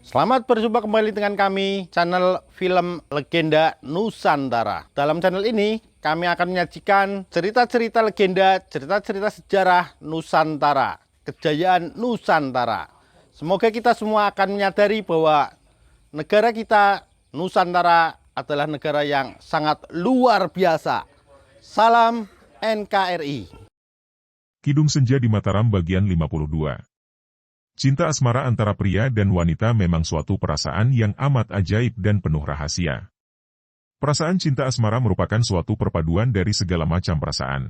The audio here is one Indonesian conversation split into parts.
Selamat berjumpa kembali dengan kami, channel Film Legenda Nusantara. Dalam channel ini, kami akan menyajikan cerita-cerita legenda, cerita-cerita sejarah Nusantara, kejayaan Nusantara. Semoga kita semua akan menyadari bahwa negara kita, Nusantara, adalah negara yang sangat luar biasa. Salam NKRI. Kidung Senja di Mataram bagian 52. Cinta asmara antara pria dan wanita memang suatu perasaan yang amat ajaib dan penuh rahasia. Perasaan cinta asmara merupakan suatu perpaduan dari segala macam perasaan.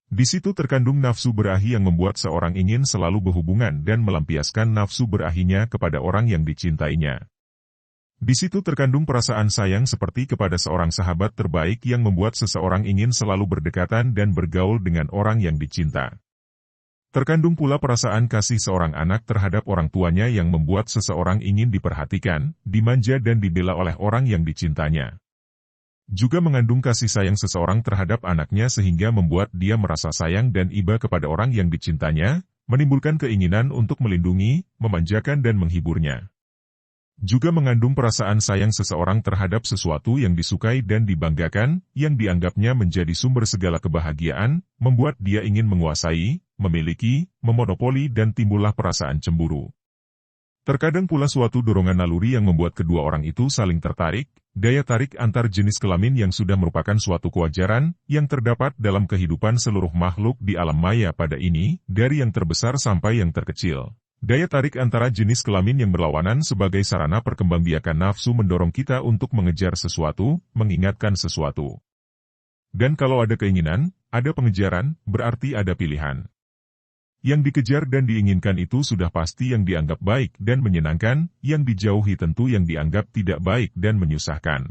Di situ terkandung nafsu berahi yang membuat seorang ingin selalu berhubungan dan melampiaskan nafsu berahinya kepada orang yang dicintainya. Di situ terkandung perasaan sayang seperti kepada seorang sahabat terbaik yang membuat seseorang ingin selalu berdekatan dan bergaul dengan orang yang dicinta. Terkandung pula perasaan kasih seorang anak terhadap orang tuanya yang membuat seseorang ingin diperhatikan, dimanja dan dibela oleh orang yang dicintanya. Juga mengandung kasih sayang seseorang terhadap anaknya sehingga membuat dia merasa sayang dan iba kepada orang yang dicintanya, menimbulkan keinginan untuk melindungi, memanjakan dan menghiburnya. Juga mengandung perasaan sayang seseorang terhadap sesuatu yang disukai dan dibanggakan, yang dianggapnya menjadi sumber segala kebahagiaan, membuat dia ingin menguasai, memiliki, memonopoli dan timbullah perasaan cemburu. Terkadang pula suatu dorongan naluri yang membuat kedua orang itu saling tertarik, daya tarik antar jenis kelamin yang sudah merupakan suatu kewajaran, yang terdapat dalam kehidupan seluruh makhluk di alam maya pada ini, dari yang terbesar sampai yang terkecil. Daya tarik antara jenis kelamin yang berlawanan sebagai sarana perkembangbiakan nafsu mendorong kita untuk mengejar sesuatu, mengingatkan sesuatu. Dan kalau ada keinginan, ada pengejaran, berarti ada pilihan. Yang dikejar dan diinginkan itu sudah pasti yang dianggap baik dan menyenangkan, yang dijauhi tentu yang dianggap tidak baik dan menyusahkan.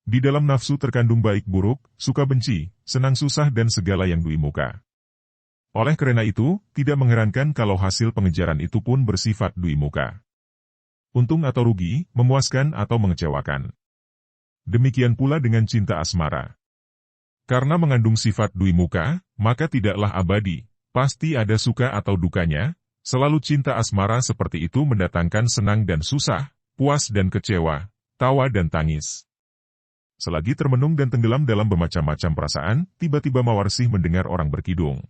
Di dalam nafsu terkandung baik buruk, suka benci, senang susah dan segala yang dui muka. Oleh karena itu, tidak mengherankan kalau hasil pengejaran itu pun bersifat dui muka. Untung atau rugi, memuaskan atau mengecewakan. Demikian pula dengan cinta asmara. Karena mengandung sifat dui muka, maka tidaklah abadi, pasti ada suka atau dukanya, selalu cinta asmara seperti itu mendatangkan senang dan susah, puas dan kecewa, tawa dan tangis. Selagi termenung dan tenggelam dalam bermacam-macam perasaan, tiba-tiba Mawarsih mendengar orang berkidung.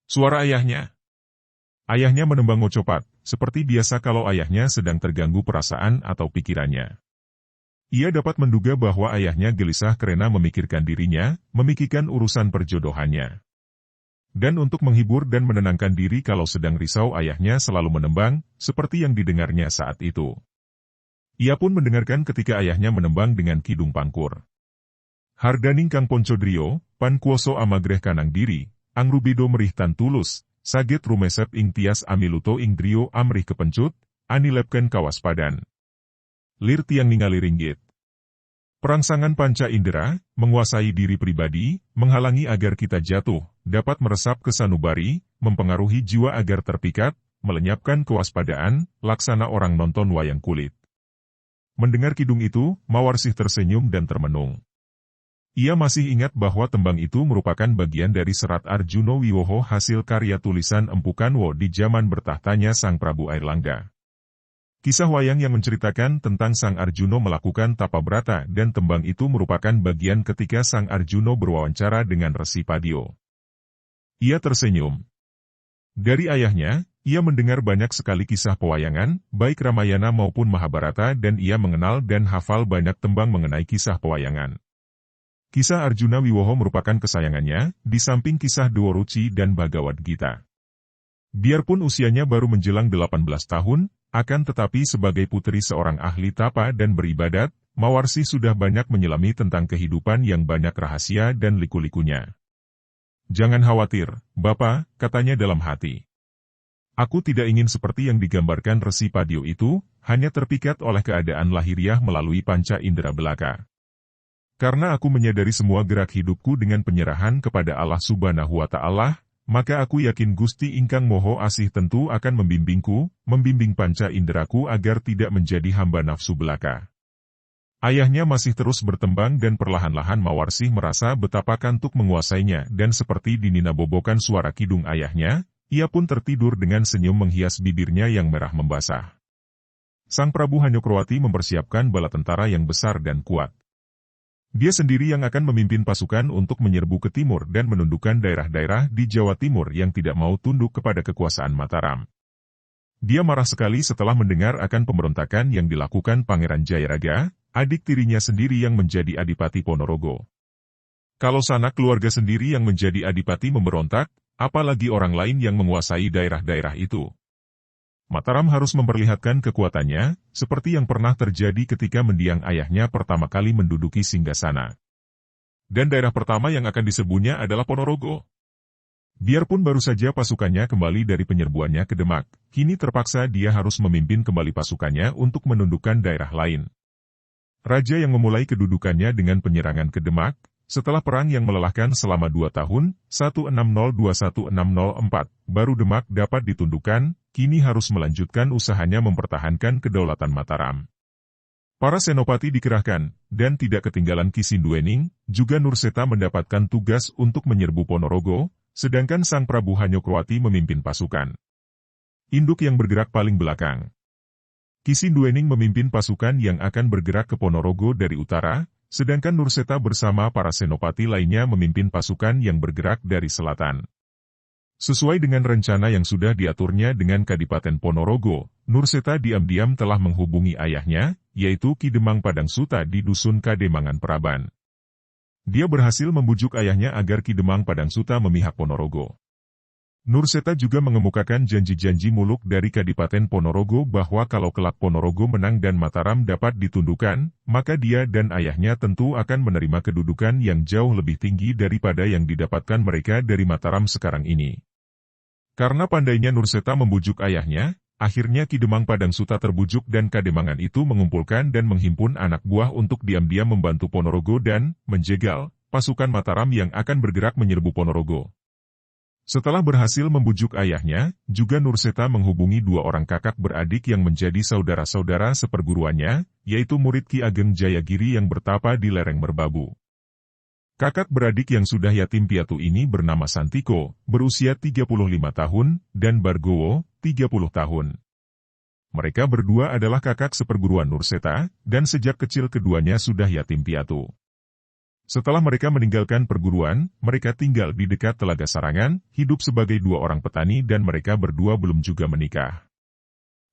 Suara ayahnya. Ayahnya menembang ngocopat, seperti biasa kalau ayahnya sedang terganggu perasaan atau pikirannya. Ia dapat menduga bahwa ayahnya gelisah karena memikirkan dirinya, memikirkan urusan perjodohannya. Dan untuk menghibur dan menenangkan diri kalau sedang risau ayahnya selalu menembang, seperti yang didengarnya saat itu. Ia pun mendengarkan ketika ayahnya menembang dengan kidung pangkur. Hardaning Kang Poncodrio, pan kuoso amagreh kanang diri, angrubido merih tan tulus, saget rumesep ing tias amiluto ing drio amrih kepencut, anilepken kawaspadan. Lir tiang ningali ringgit. Perangsangan panca indera, menguasai diri pribadi, menghalangi agar kita jatuh, dapat meresap ke sanubari, mempengaruhi jiwa agar terpikat, melenyapkan kewaspadaan, laksana orang nonton wayang kulit. Mendengar kidung itu, Mawarsih tersenyum dan termenung. Ia masih ingat bahwa tembang itu merupakan bagian dari serat Arjuna Wiwoho hasil karya tulisan Empu Kanwo di zaman bertahtanya Sang Prabu Airlangga. Kisah wayang yang menceritakan tentang Sang Arjuna melakukan tapa brata dan tembang itu merupakan bagian ketika Sang Arjuna berwawancara dengan Resi Padio. Ia tersenyum. Dari ayahnya, ia mendengar banyak sekali kisah pewayangan, baik Ramayana maupun Mahabharata dan ia mengenal dan hafal banyak tembang mengenai kisah pewayangan. Kisah Arjuna Wiwoho merupakan kesayangannya, di samping kisah Dwaruci dan Bhagavad Gita. Biarpun usianya baru menjelang 18 tahun, akan tetapi sebagai putri seorang ahli tapa dan beribadat, Mawarsih sudah banyak menyelami tentang kehidupan yang banyak rahasia dan liku-likunya. Jangan khawatir, Bapak, katanya dalam hati. Aku tidak ingin seperti yang digambarkan Resi Padio itu, hanya terpikat oleh keadaan lahiriah melalui panca indera belaka. Karena aku menyadari semua gerak hidupku dengan penyerahan kepada Allah Subhanahu wa Ta'ala, maka aku yakin Gusti Ingkang Moho Asih tentu akan membimbingku, membimbing panca inderaku agar tidak menjadi hamba nafsu belaka. Ayahnya masih terus bertembang dan perlahan-lahan Mawarsih merasa betapa kantuk menguasainya dan seperti dininabobokan suara kidung ayahnya, ia pun tertidur dengan senyum menghias bibirnya yang merah membasah. Sang Prabu Hanyokroati mempersiapkan bala tentara yang besar dan kuat. Dia sendiri yang akan memimpin pasukan untuk menyerbu ke timur dan menundukkan daerah-daerah di Jawa Timur yang tidak mau tunduk kepada kekuasaan Mataram. Dia marah sekali setelah mendengar akan pemberontakan yang dilakukan Pangeran Jayaraga, adik tirinya sendiri yang menjadi Adipati Ponorogo. Kalau sanak keluarga sendiri yang menjadi adipati memberontak, apalagi orang lain yang menguasai daerah-daerah itu. Mataram harus memperlihatkan kekuatannya, seperti yang pernah terjadi ketika mendiang ayahnya pertama kali menduduki singgasana. Dan daerah pertama yang akan diserbunya adalah Ponorogo. Biarpun baru saja pasukannya kembali dari penyerbuannya ke Demak, kini terpaksa dia harus memimpin kembali pasukannya untuk menundukkan daerah lain. Raja yang memulai kedudukannya dengan penyerangan ke Demak, setelah perang yang melelahkan selama 2 tahun, 1602-1604, baru Demak dapat ditundukkan, kini harus melanjutkan usahanya mempertahankan kedaulatan Mataram. Para senopati dikerahkan, dan tidak ketinggalan Ki Sinduening, juga Nurseta mendapatkan tugas untuk menyerbu Ponorogo, sedangkan Sang Prabu Hanyokroati memimpin pasukan. Induk yang bergerak paling belakang. Ki Sinduening memimpin pasukan yang akan bergerak ke Ponorogo dari utara, sedangkan Nurseta bersama para senopati lainnya memimpin pasukan yang bergerak dari selatan. Sesuai dengan rencana yang sudah diaturnya dengan Kadipaten Ponorogo, Nurseta diam-diam telah menghubungi ayahnya, yaitu Ki Demang Padangsuta di Dusun Kademangan Praban. Dia berhasil membujuk ayahnya agar Ki Demang Padangsuta memihak Ponorogo. Nurseta juga mengemukakan janji-janji muluk dari Kadipaten Ponorogo bahwa kalau kelak Ponorogo menang dan Mataram dapat ditundukkan, maka dia dan ayahnya tentu akan menerima kedudukan yang jauh lebih tinggi daripada yang didapatkan mereka dari Mataram sekarang ini. Karena pandainya Nurseta membujuk ayahnya, akhirnya Ki Demang Padangsuta terbujuk dan Kademangan itu mengumpulkan dan menghimpun anak buah untuk diam-diam membantu Ponorogo dan menjegal pasukan Mataram yang akan bergerak menyerbu Ponorogo. Setelah berhasil membujuk ayahnya, juga Nurseta menghubungi 2 orang kakak beradik yang menjadi saudara-saudara seperguruannya, yaitu murid Ki Ageng Jayagiri yang bertapa di lereng Merbabu. Kakak beradik yang sudah yatim piatu ini bernama Santiko, berusia 35 tahun, dan Bargowo, 30 tahun. Mereka berdua adalah kakak seperguruan Nurseta, dan sejak kecil keduanya sudah yatim piatu. Setelah mereka meninggalkan perguruan, mereka tinggal di dekat Telaga Sarangan, hidup sebagai 2 orang petani dan mereka berdua belum juga menikah.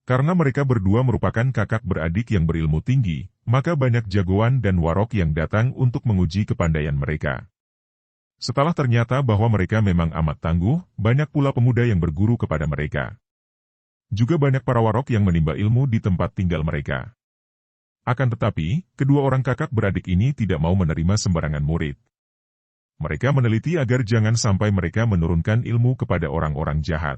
Karena mereka berdua merupakan kakak beradik yang berilmu tinggi, maka banyak jagoan dan warok yang datang untuk menguji kepandaian mereka. Setelah ternyata bahwa mereka memang amat tangguh, banyak pula pemuda yang berguru kepada mereka. Juga banyak para warok yang menimba ilmu di tempat tinggal mereka. Akan tetapi, kedua orang kakak beradik ini tidak mau menerima sembarangan murid. Mereka meneliti agar jangan sampai mereka menurunkan ilmu kepada orang-orang jahat.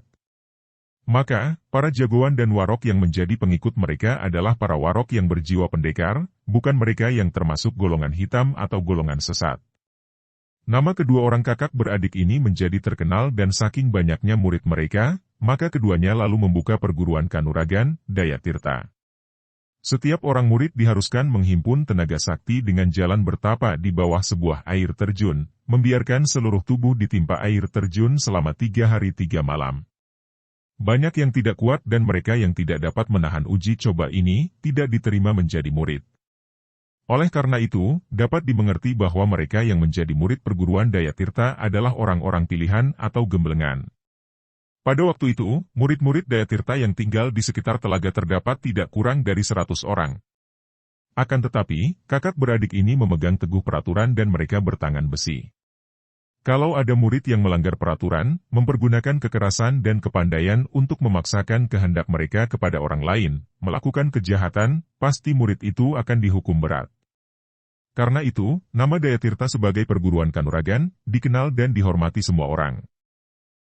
Maka, para jagoan dan warok yang menjadi pengikut mereka adalah para warok yang berjiwa pendekar, bukan mereka yang termasuk golongan hitam atau golongan sesat. Nama kedua orang kakak beradik ini menjadi terkenal dan saking banyaknya murid mereka, maka keduanya lalu membuka perguruan Kanuragan, Dayatirta. Setiap orang murid diharuskan menghimpun tenaga sakti dengan jalan bertapa di bawah sebuah air terjun, membiarkan seluruh tubuh ditimpa air terjun selama 3 hari 3 malam. Banyak yang tidak kuat dan mereka yang tidak dapat menahan uji coba ini, tidak diterima menjadi murid. Oleh karena itu, dapat dimengerti bahwa mereka yang menjadi murid perguruan Dayatirta adalah orang-orang pilihan atau gemblengan. Pada waktu itu, murid-murid Dayatirta yang tinggal di sekitar telaga terdapat tidak kurang dari 100 orang. Akan tetapi, kakak beradik ini memegang teguh peraturan dan mereka bertangan besi. Kalau ada murid yang melanggar peraturan, mempergunakan kekerasan dan kepandaian untuk memaksakan kehendak mereka kepada orang lain, melakukan kejahatan, pasti murid itu akan dihukum berat. Karena itu, nama Dayatirta sebagai perguruan Kanuragan, dikenal dan dihormati semua orang.